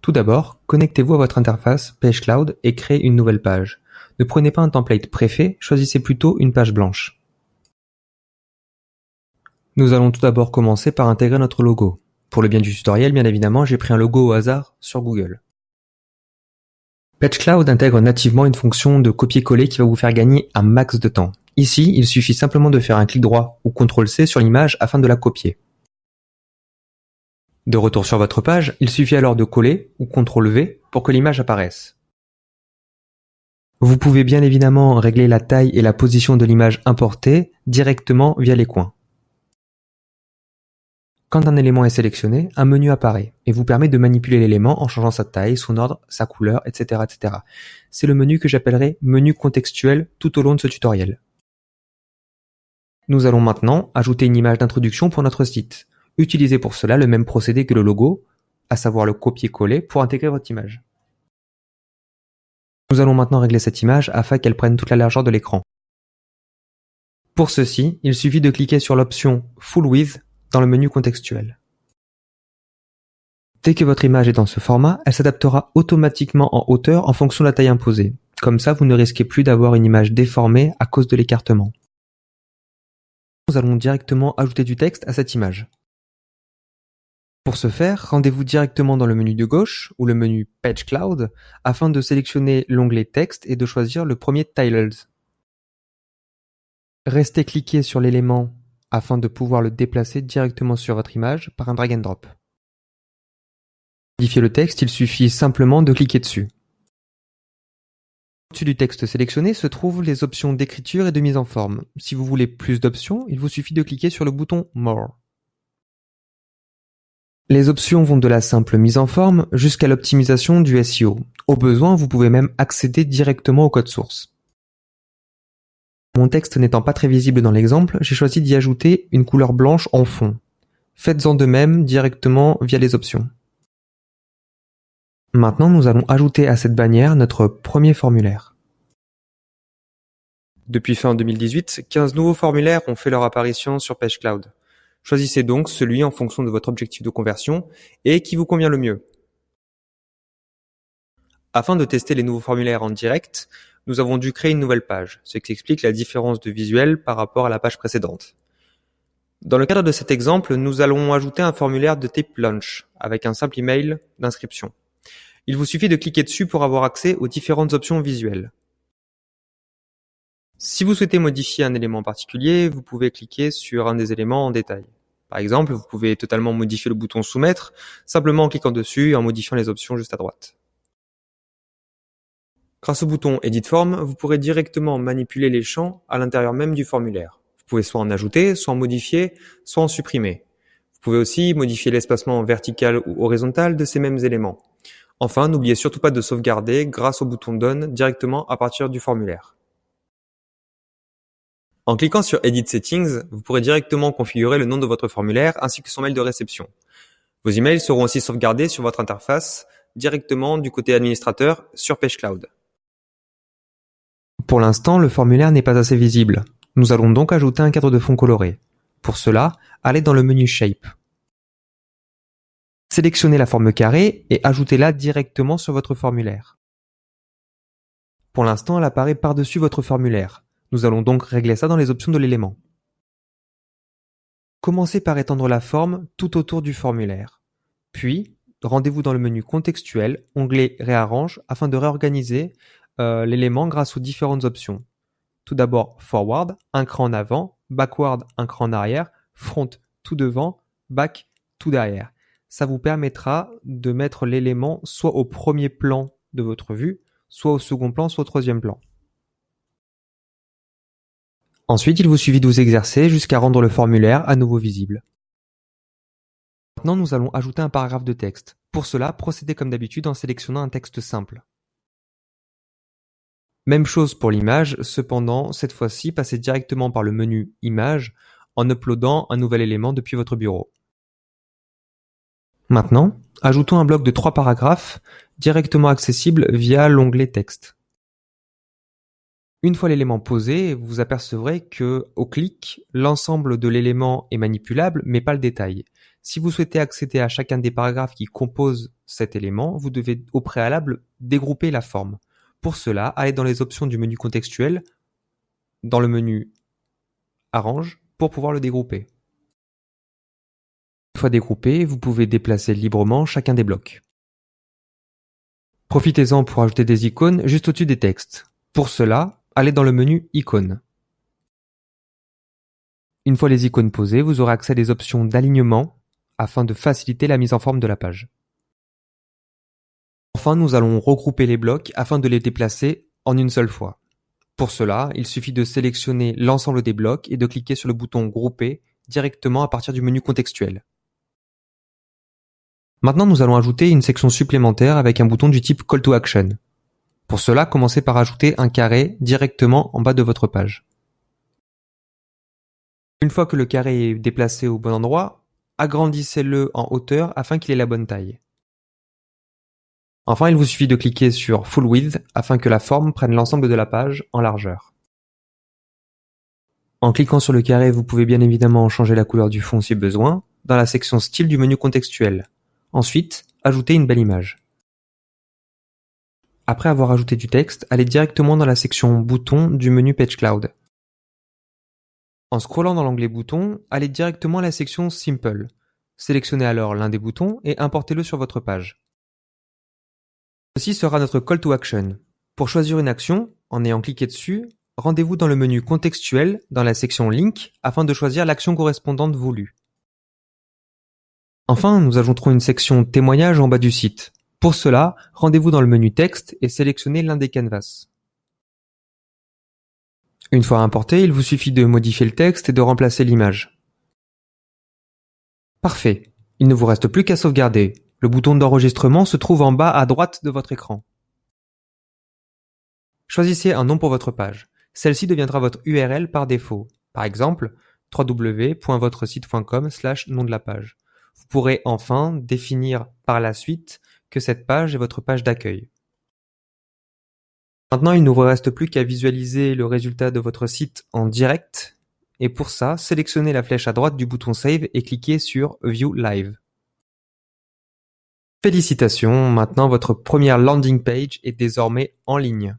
Tout d'abord, connectez-vous à votre interface PageCloud et créez une nouvelle page. Ne prenez pas un template préfet, choisissez plutôt une page blanche. Nous allons tout d'abord commencer par intégrer notre logo. Pour le bien du tutoriel, bien évidemment, j'ai pris un logo au hasard sur Google. PageCloud intègre nativement une fonction de copier-coller qui va vous faire gagner un max de temps. Ici, il suffit simplement de faire un clic droit ou CTRL-C sur l'image afin de la copier. De retour sur votre page, il suffit alors de coller ou CTRL-V pour que l'image apparaisse. Vous pouvez bien évidemment régler la taille et la position de l'image importée directement via les coins. Quand un élément est sélectionné, un menu apparaît et vous permet de manipuler l'élément en changeant sa taille, son ordre, sa couleur, etc. etc. C'est le menu que j'appellerai menu contextuel tout au long de ce tutoriel. Nous allons maintenant ajouter une image d'introduction pour notre site. Utilisez pour cela le même procédé que le logo, à savoir le copier-coller pour intégrer votre image. Nous allons maintenant régler cette image afin qu'elle prenne toute la largeur de l'écran. Pour ceci, il suffit de cliquer sur l'option Full Width dans le menu contextuel. Dès que votre image est dans ce format, elle s'adaptera automatiquement en hauteur en fonction de la taille imposée. Comme ça, vous ne risquez plus d'avoir une image déformée à cause de l'écartement. Nous allons directement ajouter du texte à cette image. Pour ce faire, rendez-vous directement dans le menu de gauche ou le menu PageCloud afin de sélectionner l'onglet Texte et de choisir le premier Tiles. Restez cliqué sur l'élément afin de pouvoir le déplacer directement sur votre image par un drag and drop. Pour modifier le texte, il suffit simplement de cliquer dessus. Au-dessus du texte sélectionné se trouvent les options d'écriture et de mise en forme. Si vous voulez plus d'options, il vous suffit de cliquer sur le bouton More. Les options vont de la simple mise en forme jusqu'à l'optimisation du SEO. Au besoin, vous pouvez même accéder directement au code source. Mon texte n'étant pas très visible dans l'exemple, j'ai choisi d'y ajouter une couleur blanche en fond. Faites-en de même directement via les options. Maintenant, nous allons ajouter à cette bannière notre premier formulaire. Depuis fin 2018, 15 nouveaux formulaires ont fait leur apparition sur PageCloud. Choisissez donc celui en fonction de votre objectif de conversion et qui vous convient le mieux. Afin de tester les nouveaux formulaires en direct, nous avons dû créer une nouvelle page, ce qui explique la différence de visuel par rapport à la page précédente. Dans le cadre de cet exemple, nous allons ajouter un formulaire de type Launch avec un simple email d'inscription. Il vous suffit de cliquer dessus pour avoir accès aux différentes options visuelles. Si vous souhaitez modifier un élément particulier, vous pouvez cliquer sur un des éléments en détail. Par exemple, vous pouvez totalement modifier le bouton Soumettre simplement en cliquant dessus et en modifiant les options juste à droite. Grâce au bouton Edit Form, vous pourrez directement manipuler les champs à l'intérieur même du formulaire. Vous pouvez soit en ajouter, soit en modifier, soit en supprimer. Vous pouvez aussi modifier l'espacement vertical ou horizontal de ces mêmes éléments. Enfin, n'oubliez surtout pas de sauvegarder grâce au bouton Done directement à partir du formulaire. En cliquant sur Edit Settings, vous pourrez directement configurer le nom de votre formulaire ainsi que son mail de réception. Vos emails seront aussi sauvegardés sur votre interface directement du côté administrateur sur PageCloud. Pour l'instant, le formulaire n'est pas assez visible. Nous allons donc ajouter un cadre de fond coloré. Pour cela, allez dans le menu Shape. Sélectionnez la forme carrée et ajoutez-la directement sur votre formulaire. Pour l'instant, elle apparaît par-dessus votre formulaire. Nous allons donc régler ça dans les options de l'élément. Commencez par étendre la forme tout autour du formulaire. Puis, rendez-vous dans le menu contextuel, onglet Réarrange, afin de réorganiser l'élément grâce aux différentes options. Tout d'abord, Forward, un cran en avant, Backward, un cran en arrière, Front, tout devant, Back, tout derrière. Ça vous permettra de mettre l'élément soit au premier plan de votre vue, soit au second plan, soit au troisième plan. Ensuite, il vous suffit de vous exercer jusqu'à rendre le formulaire à nouveau visible. Maintenant, nous allons ajouter un paragraphe de texte. Pour cela, procédez comme d'habitude en sélectionnant un texte simple. Même chose pour l'image, cependant, cette fois-ci, passez directement par le menu Images en uploadant un nouvel élément depuis votre bureau. Maintenant, ajoutons un bloc de 3 paragraphes directement accessible via l'onglet Texte. Une fois l'élément posé, vous apercevrez que, au clic, l'ensemble de l'élément est manipulable, mais pas le détail. Si vous souhaitez accéder à chacun des paragraphes qui composent cet élément, vous devez au préalable dégrouper la forme. Pour cela, allez dans les options du menu contextuel, dans le menu Arrange, pour pouvoir le dégrouper. Une fois dégroupé, vous pouvez déplacer librement chacun des blocs. Profitez-en pour ajouter des icônes juste au-dessus des textes. Pour cela, allez dans le menu Icônes. Une fois les icônes posées, vous aurez accès à des options d'alignement afin de faciliter la mise en forme de la page. Enfin, nous allons regrouper les blocs afin de les déplacer en une seule fois. Pour cela, il suffit de sélectionner l'ensemble des blocs et de cliquer sur le bouton Grouper directement à partir du menu contextuel. Maintenant, nous allons ajouter une section supplémentaire avec un bouton du type Call to Action. Pour cela, commencez par ajouter un carré directement en bas de votre page. Une fois que le carré est déplacé au bon endroit, agrandissez-le en hauteur afin qu'il ait la bonne taille. Enfin, il vous suffit de cliquer sur Full Width afin que la forme prenne l'ensemble de la page en largeur. En cliquant sur le carré, vous pouvez bien évidemment changer la couleur du fond si besoin, dans la section Style du menu contextuel. Ensuite, ajoutez une belle image. Après avoir ajouté du texte, allez directement dans la section Boutons du menu Page Cloud. En scrollant dans l'onglet Boutons, allez directement à la section Simple. Sélectionnez alors l'un des boutons et importez-le sur votre page. Ceci sera notre Call to Action. Pour choisir une action, en ayant cliqué dessus, rendez-vous dans le menu contextuel dans la section Link afin de choisir l'action correspondante voulue. Enfin, nous ajouterons une section témoignage en bas du site. Pour cela, rendez-vous dans le menu Texte et sélectionnez l'un des canvas. Une fois importé, il vous suffit de modifier le texte et de remplacer l'image. Parfait. Il ne vous reste plus qu'à sauvegarder. Le bouton d'enregistrement se trouve en bas à droite de votre écran. Choisissez un nom pour votre page. Celle-ci deviendra votre URL par défaut. Par exemple, www.votresite.com/nom de la page. Vous pourrez enfin définir par la suite que cette page est votre page d'accueil. Maintenant, il ne vous reste plus qu'à visualiser le résultat de votre site en direct. Et pour ça, sélectionnez la flèche à droite du bouton Save et cliquez sur View Live. Félicitations, maintenant votre première landing page est désormais en ligne.